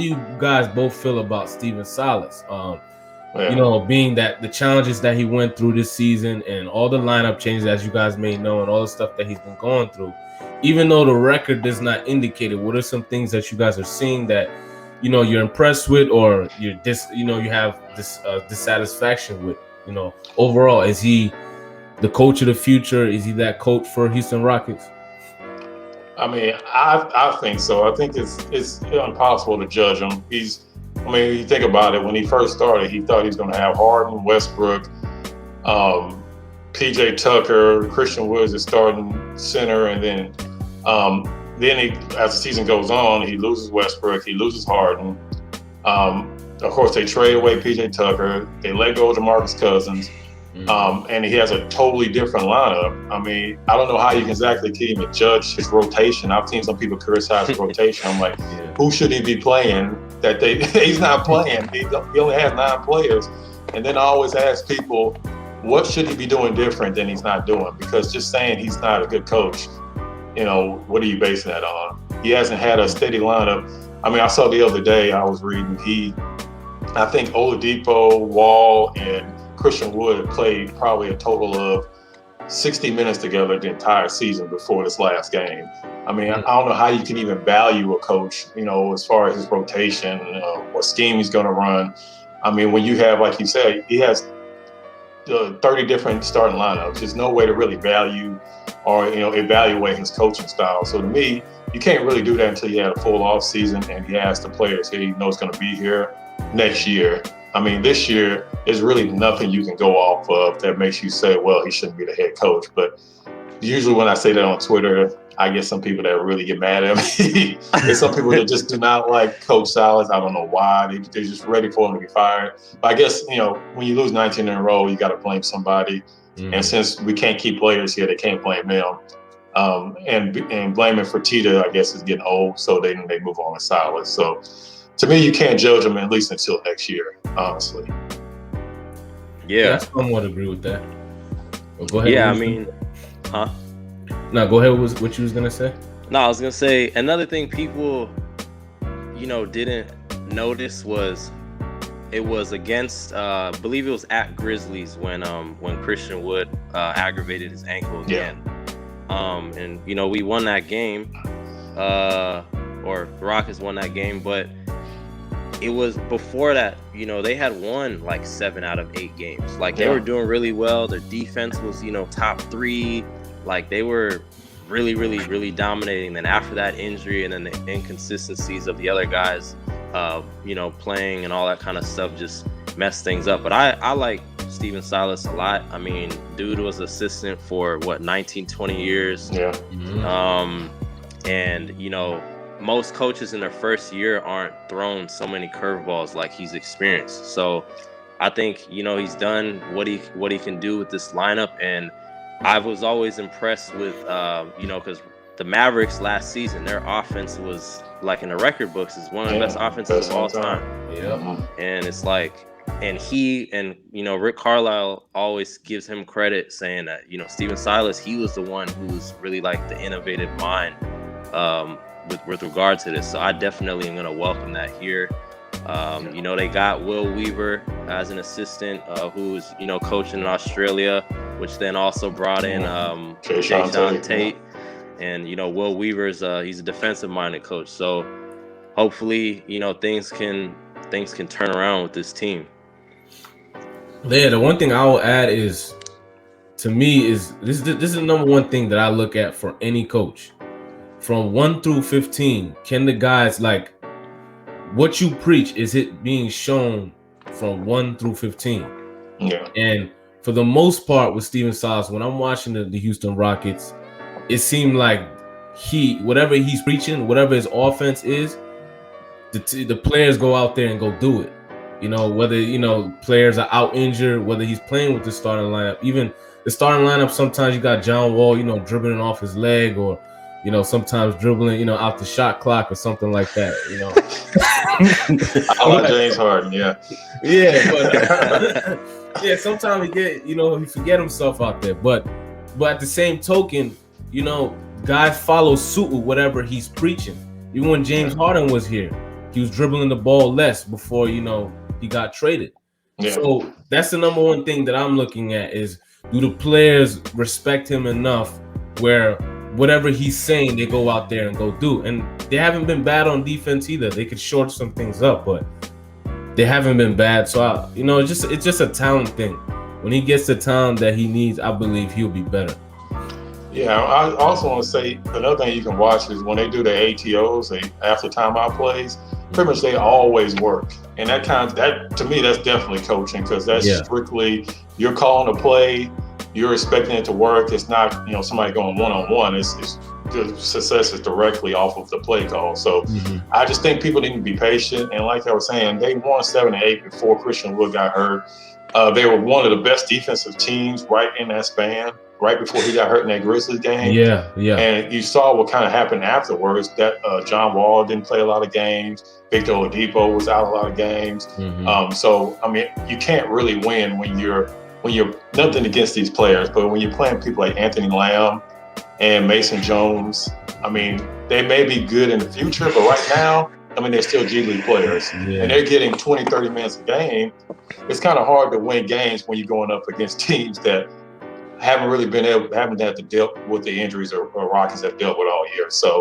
you guys both feel about Steven Silas? Yeah. Being that the challenges that he went through this season and all the lineup changes, as you guys may know, and all the stuff that he's been going through, even though the record does not indicate it, what are some things that you guys are seeing that you're impressed with, or you have this dissatisfaction with? Overall, is he the coach of the future? Is he that coach for Houston Rockets? I mean, I think so. I think it's impossible to judge him. You think about it. When he first started, he thought he was going to have Harden, Westbrook, PJ Tucker, Christian Woods as starting center, and then as the season goes on, he loses Westbrook, he loses Harden. Of course, they trade away PJ Tucker, they let go of DeMarcus Cousins, and he has a totally different lineup. I mean, I don't know how you can exactly even judge his rotation. I've seen some people criticize his rotation. I'm like, who should he be playing? He's not playing. He only has 9 players, and then I always ask people, what should he be doing different than he's not doing? Because just saying he's not a good coach, what are you basing that on? He hasn't had a steady lineup. I mean, I saw the other day, I was reading, I think Oladipo, Wall, and Christian Wood played probably a total of 60 minutes together the entire season before this last game. I mean, I don't know how you can even value a coach, as far as his rotation, what scheme he's going to run. I mean, when you have, like you said, he has 30 different starting lineups. There's no way to really value or evaluate his coaching style. So to me, you can't really do that until you have a full off season and he has the players he knows going to be here next year. I mean, this year is really nothing you can go off of that makes you say, well, he shouldn't be the head coach. But usually when I say that on Twitter, I get some people that really get mad at me. There's some people that just do not like Coach Silas. I don't know why. They're just ready for him to be fired. But I guess, when you lose 19 in a row, you got to blame somebody. And since we can't keep players here, they can't blame them. And blaming Fertitta, I guess, is getting old. So they move on to Silas. So to me, you can't judge them at least until next year, honestly. Yeah, I somewhat agree with that. Well, go ahead. Yeah, I mean, huh? No, go ahead with what you was gonna say. No, I was gonna say another thing people, didn't notice was it was against, I believe it was at Grizzlies when Christian Wood aggravated his ankle again. And we won that game, or the Rockets won that game, but it was before that. They had won like 7 out of 8 games. Like they were doing really well. Their defense was top 3. Like they were really, really, really dominating. Then after that injury and then the inconsistencies of the other guys, playing and all that kind of stuff just messed things up. But I like Steven Silas a lot. I mean, dude was assistant for 19, 20 years. Yeah. And most coaches in their first year aren't thrown so many curveballs like he's experienced. So I think he's done what he can do with this lineup. And I was always impressed with, because the Mavericks last season, their offense was like in the record books is one of the best offenses of all time. Yeah. And it's like, and Rick Carlisle always gives him credit saying that, Steven Silas, he was the one who was really like the innovative mind with regard to this. So I definitely am going to welcome that here. They got Will Weaver as an assistant who's, coaching in Australia, which then also brought in Jason Tate. And, Will Weaver's he's a defensive-minded coach. So hopefully, things can turn around with this team. Yeah, the one thing I will add is, to me, is this is the number one thing that I look at for any coach. From 1 through 15, can the guys, like, what you preach, is it being shown from 1 through 15? Yeah. And for the most part with Steven Silas, when I'm watching the Houston Rockets, it seemed like whatever he's preaching, whatever his offense is, the players go out there and go do it. Whether, players are out injured, whether he's playing with the starting lineup. Even the starting lineup, sometimes you got John Wall, dribbling off his leg, or, sometimes dribbling, out the shot clock or something like that, I like James Harden, yeah. Yeah, but yeah, sometimes he forget himself out there. But at the same token, guys follow suit with whatever he's preaching. Even when James Harden was here, he was dribbling the ball less before, you know, he got traded. Yeah. So that's the number one thing that I'm looking at is, do the players respect him enough where whatever he's saying, they go out there and go do? And they haven't been bad on defense either. They could short some things up, but they haven't been bad. So, you know, it's just a talent thing. When he gets the talent that he needs, I believe he'll be better. Yeah, I also want to say another thing you can watch is when they do the ATOs, the after timeout plays, pretty much they always work. And that to me, that's definitely coaching, because that's strictly, you're calling a play, you're expecting it to work. It's not, you know, somebody going one-on-one. It's the success is directly off of the play call. So I just think people need to be patient. And like I was saying, they won 7-8 before Christian Wood got hurt. They were one of the best defensive teams right in that span, right before he got hurt in that Grizzlies game. Yeah. And you saw what kind of happened afterwards, that John Wall didn't play a lot of games. Victor Oladipo was out a lot of games. So, I mean, you can't really win when you're nothing against these players, but when you're playing people like Anthony Lamb and Mason Jones, I mean, they may be good in the future, but right now, I mean, they're still G League players, and they're getting 20, 30 minutes a game. It's kind of hard to win games when you're going up against teams that haven't had to deal with the injuries or Rockets have dealt with all year. So